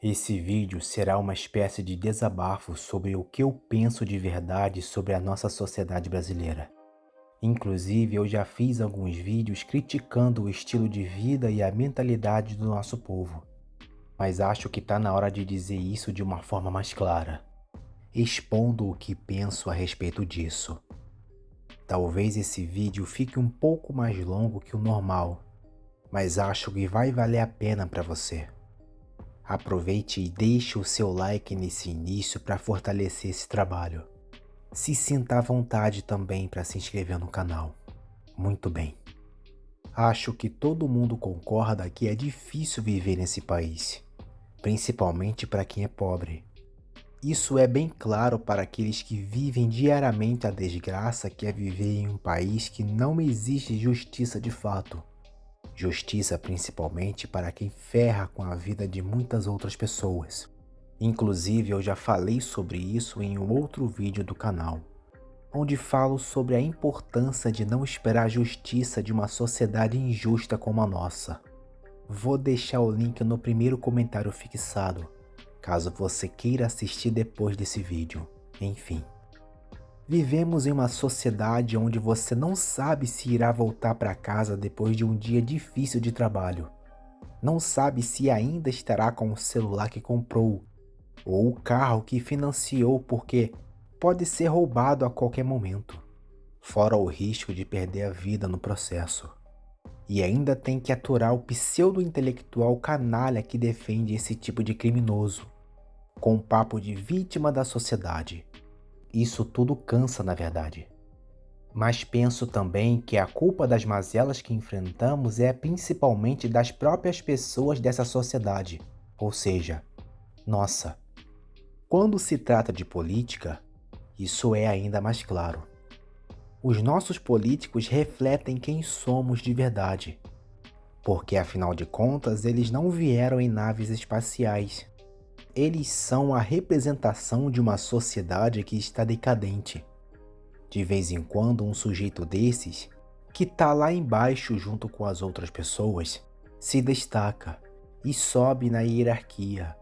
Esse vídeo será uma espécie de desabafo sobre o que eu penso de verdade sobre a nossa sociedade brasileira. Inclusive, eu já fiz alguns vídeos criticando o estilo de vida e a mentalidade do nosso povo, mas acho que está na hora de dizer isso de uma forma mais clara, expondo o que penso a respeito disso. Talvez esse vídeo fique um pouco mais longo que o normal, mas acho que vai valer a pena para você. Aproveite e deixe o seu like nesse início para fortalecer esse trabalho. Se sinta à vontade também para se inscrever no canal. Muito bem. Acho que todo mundo concorda que é difícil viver nesse país, principalmente para quem é pobre. Isso é bem claro para aqueles que vivem diariamente a desgraça que é viver em um país que não existe justiça de fato. Justiça principalmente para quem ferra com a vida de muitas outras pessoas. Inclusive, eu já falei sobre isso em um outro vídeo do canal, onde falo sobre a importância de não esperar justiça de uma sociedade injusta como a nossa. Vou deixar o link no primeiro comentário fixado, caso você queira assistir depois desse vídeo. Enfim. Vivemos em uma sociedade onde você não sabe se irá voltar para casa depois de um dia difícil de trabalho. Não sabe se ainda estará com o celular que comprou ou o carro que financiou, porque pode ser roubado a qualquer momento. Fora o risco de perder a vida no processo. E ainda tem que aturar o pseudo-intelectual canalha que defende esse tipo de criminoso, com um papo de vítima da sociedade. Isso tudo cansa, na verdade. Mas penso também que a culpa das mazelas que enfrentamos é principalmente das próprias pessoas dessa sociedade, ou seja, nossa. Quando se trata de política, isso é ainda mais claro. Os nossos políticos refletem quem somos de verdade, porque afinal de contas eles não vieram em naves espaciais. Eles são a representação de uma sociedade que está decadente. De vez em quando um sujeito desses, que tá lá embaixo junto com as outras pessoas, se destaca e sobe na hierarquia,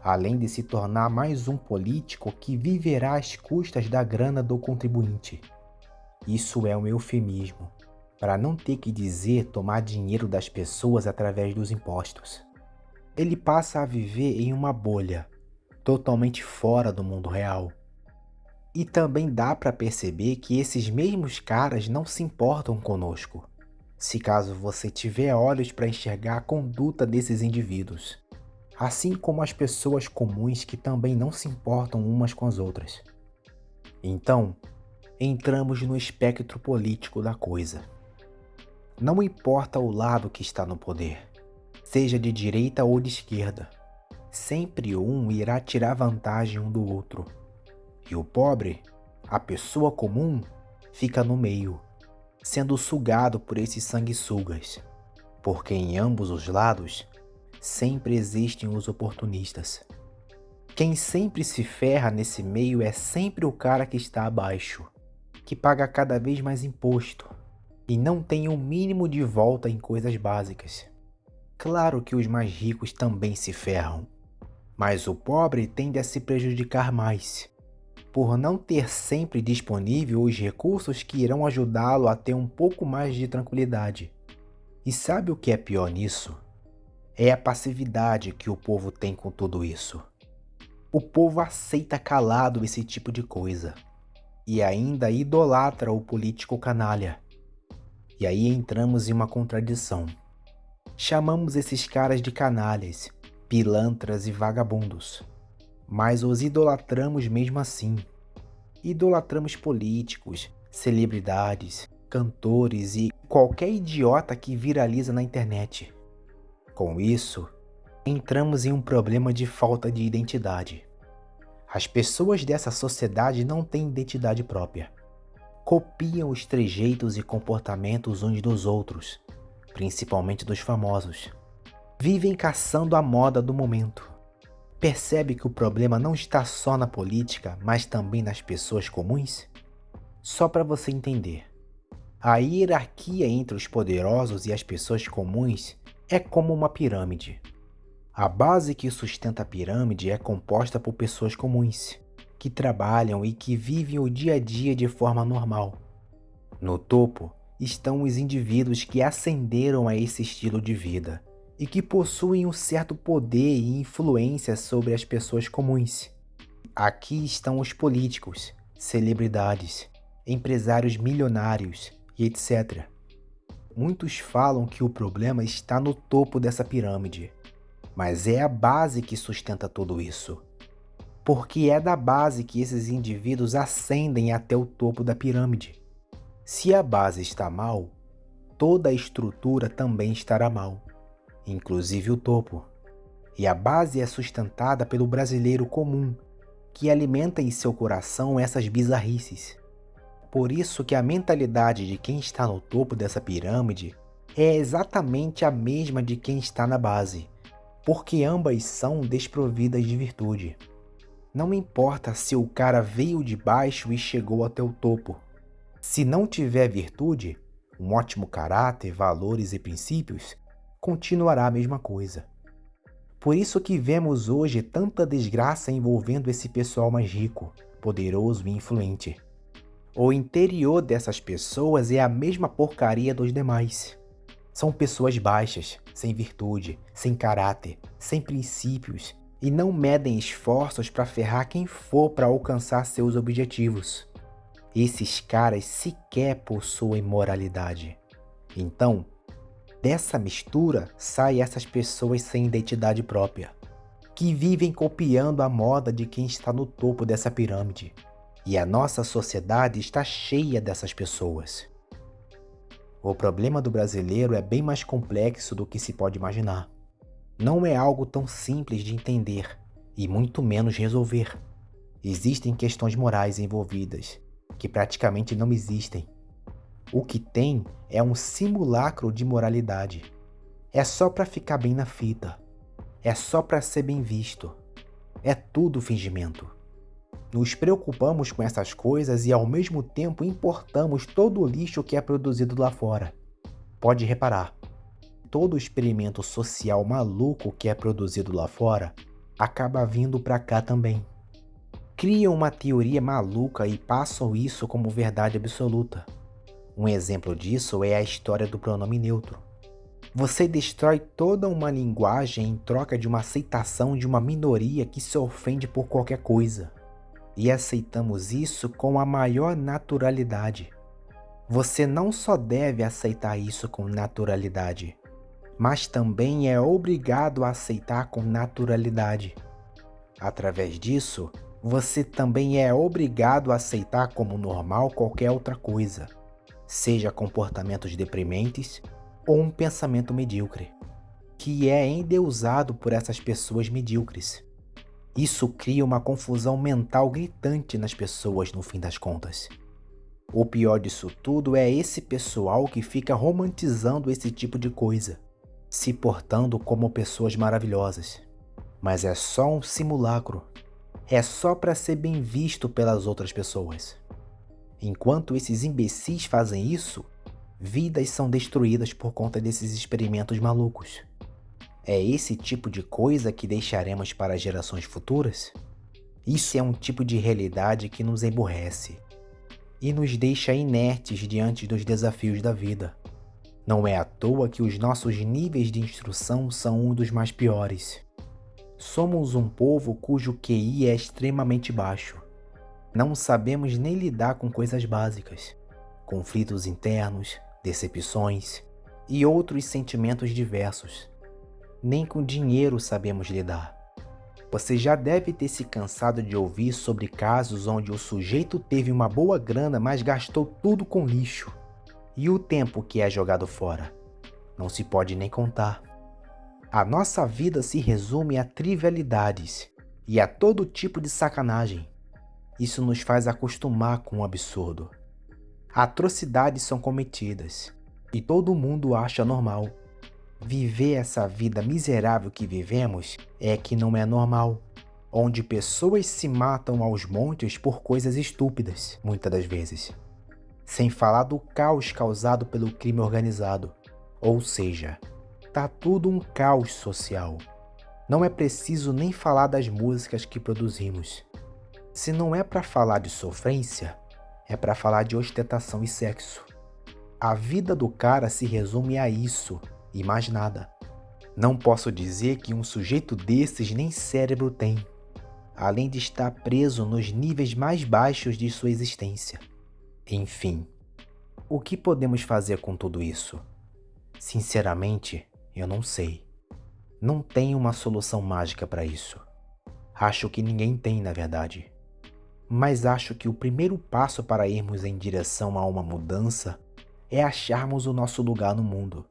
além de se tornar mais um político que viverá às custas da grana do contribuinte. Isso é um eufemismo, para não ter que dizer tomar dinheiro das pessoas através dos impostos. Ele passa a viver em uma bolha, totalmente fora do mundo real. E também dá para perceber que esses mesmos caras não se importam conosco, se caso você tiver olhos para enxergar a conduta desses indivíduos, assim como as pessoas comuns que também não se importam umas com as outras. Então, entramos no espectro político da coisa. Não importa o lado que está no poder, seja de direita ou de esquerda, sempre um irá tirar vantagem um do outro. E o pobre, a pessoa comum, fica no meio, sendo sugado por esses sanguessugas, porque em ambos os lados sempre existem os oportunistas. Quem sempre se ferra nesse meio é sempre o cara que está abaixo, que paga cada vez mais imposto e não tem o mínimo de volta em coisas básicas. Claro que os mais ricos também se ferram, mas o pobre tende a se prejudicar mais, por não ter sempre disponível os recursos que irão ajudá-lo a ter um pouco mais de tranquilidade. E sabe o que é pior nisso? É a passividade que o povo tem com tudo isso. O povo aceita calado esse tipo de coisa e ainda idolatra o político canalha. E aí entramos em uma contradição. Chamamos esses caras de canalhas, pilantras e vagabundos, mas os idolatramos mesmo assim. Idolatramos políticos, celebridades, cantores e qualquer idiota que viraliza na internet. Com isso, entramos em um problema de falta de identidade. As pessoas dessa sociedade não têm identidade própria. Copiam os trejeitos e comportamentos uns dos outros, principalmente dos famosos. Vivem caçando a moda do momento. Percebe que o problema não está só na política, mas também nas pessoas comuns? Só para você entender, a hierarquia entre os poderosos e as pessoas comuns é como uma pirâmide. A base que sustenta a pirâmide é composta por pessoas comuns, que trabalham e que vivem o dia a dia de forma normal. No topo estão os indivíduos que ascenderam a esse estilo de vida e que possuem um certo poder e influência sobre as pessoas comuns. Aqui estão os políticos, celebridades, empresários milionários e etc. Muitos falam que o problema está no topo dessa pirâmide, mas é a base que sustenta tudo isso. Porque é da base que esses indivíduos ascendem até o topo da pirâmide. Se a base está mal, toda a estrutura também estará mal, inclusive o topo. E a base é sustentada pelo brasileiro comum, que alimenta em seu coração essas bizarrices. Por isso que a mentalidade de quem está no topo dessa pirâmide é exatamente a mesma de quem está na base, porque ambas são desprovidas de virtude. Não importa se o cara veio de baixo e chegou até o topo. Se não tiver virtude, um ótimo caráter, valores e princípios, continuará a mesma coisa. Por isso que vemos hoje tanta desgraça envolvendo esse pessoal mais rico, poderoso e influente. O interior dessas pessoas é a mesma porcaria dos demais. São pessoas baixas, sem virtude, sem caráter, sem princípios e não medem esforços para ferrar quem for para alcançar seus objetivos. Esses caras sequer possuem moralidade. Então, dessa mistura saem essas pessoas sem identidade própria, que vivem copiando a moda de quem está no topo dessa pirâmide. E a nossa sociedade está cheia dessas pessoas. O problema do brasileiro é bem mais complexo do que se pode imaginar. Não é algo tão simples de entender, e muito menos resolver. Existem questões morais envolvidas, que praticamente não existem. O que tem é um simulacro de moralidade. É só para ficar bem na fita. É só para ser bem visto. É tudo fingimento. Nos preocupamos com essas coisas e ao mesmo tempo importamos todo o lixo que é produzido lá fora. Pode reparar, todo experimento social maluco que é produzido lá fora acaba vindo para cá também. Criam uma teoria maluca e passam isso como verdade absoluta. Um exemplo disso é a história do pronome neutro. Você destrói toda uma linguagem em troca de uma aceitação de uma minoria que se ofende por qualquer coisa. E aceitamos isso com a maior naturalidade. Você não só deve aceitar isso com naturalidade, mas também é obrigado a aceitar com naturalidade. Através disso, você também é obrigado a aceitar como normal qualquer outra coisa, seja comportamentos deprimentes ou um pensamento medíocre, que é endeusado por essas pessoas medíocres. Isso cria uma confusão mental gritante nas pessoas no fim das contas. O pior disso tudo é esse pessoal que fica romantizando esse tipo de coisa, se portando como pessoas maravilhosas. Mas é só um simulacro. É só para ser bem visto pelas outras pessoas. Enquanto esses imbecis fazem isso, vidas são destruídas por conta desses experimentos malucos. É esse tipo de coisa que deixaremos para as gerações futuras? Isso é um tipo de realidade que nos emburrece e nos deixa inertes diante dos desafios da vida. Não é à toa que os nossos níveis de instrução são um dos mais piores. Somos um povo cujo QI é extremamente baixo. Não sabemos nem lidar com coisas básicas, conflitos internos, decepções e outros sentimentos diversos. Nem com dinheiro sabemos lidar. Você já deve ter se cansado de ouvir sobre casos onde o sujeito teve uma boa grana, mas gastou tudo com lixo. E o tempo que é jogado fora? Não se pode nem contar. A nossa vida se resume a trivialidades e a todo tipo de sacanagem. Isso nos faz acostumar com o absurdo. Atrocidades são cometidas e todo mundo acha normal. Viver essa vida miserável que vivemos é que não é normal, onde pessoas se matam aos montes por coisas estúpidas, muitas das vezes. Sem falar do caos causado pelo crime organizado, ou seja, tá tudo um caos social. Não é preciso nem falar das músicas que produzimos. Se não é para falar de sofrência, é para falar de ostentação e sexo. A vida do cara se resume a isso e mais nada. Não posso dizer que um sujeito desses nem cérebro tem, além de estar preso nos níveis mais baixos de sua existência. Enfim, o que podemos fazer com tudo isso? Sinceramente, eu não sei. Não tenho uma solução mágica para isso. Acho que ninguém tem, na verdade. Mas acho que o primeiro passo para irmos em direção a uma mudança é acharmos o nosso lugar no mundo.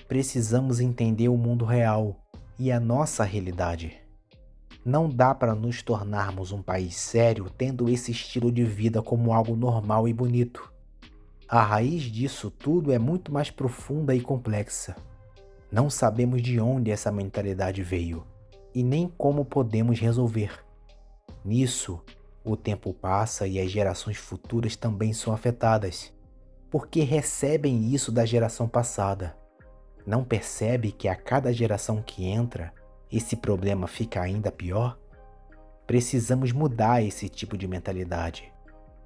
Precisamos entender o mundo real e a nossa realidade. Não dá para nos tornarmos um país sério tendo esse estilo de vida como algo normal e bonito. A raiz disso tudo é muito mais profunda e complexa. Não sabemos de onde essa mentalidade veio e nem como podemos resolver. Nisso, o tempo passa e as gerações futuras também são afetadas, porque recebem isso da geração passada. Não percebe que a cada geração que entra, esse problema fica ainda pior? Precisamos mudar esse tipo de mentalidade,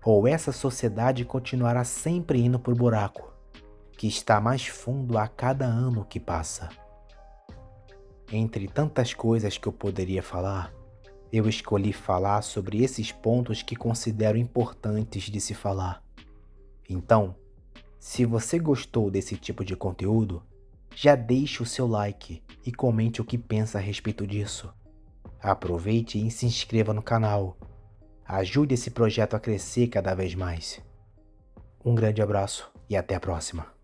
ou essa sociedade continuará sempre indo para o buraco, que está mais fundo a cada ano que passa. Entre tantas coisas que eu poderia falar, eu escolhi falar sobre esses pontos que considero importantes de se falar. Então, se você gostou desse tipo de conteúdo, já deixe o seu like e comente o que pensa a respeito disso. Aproveite e se inscreva no canal. Ajude esse projeto a crescer cada vez mais. Um grande abraço e até a próxima.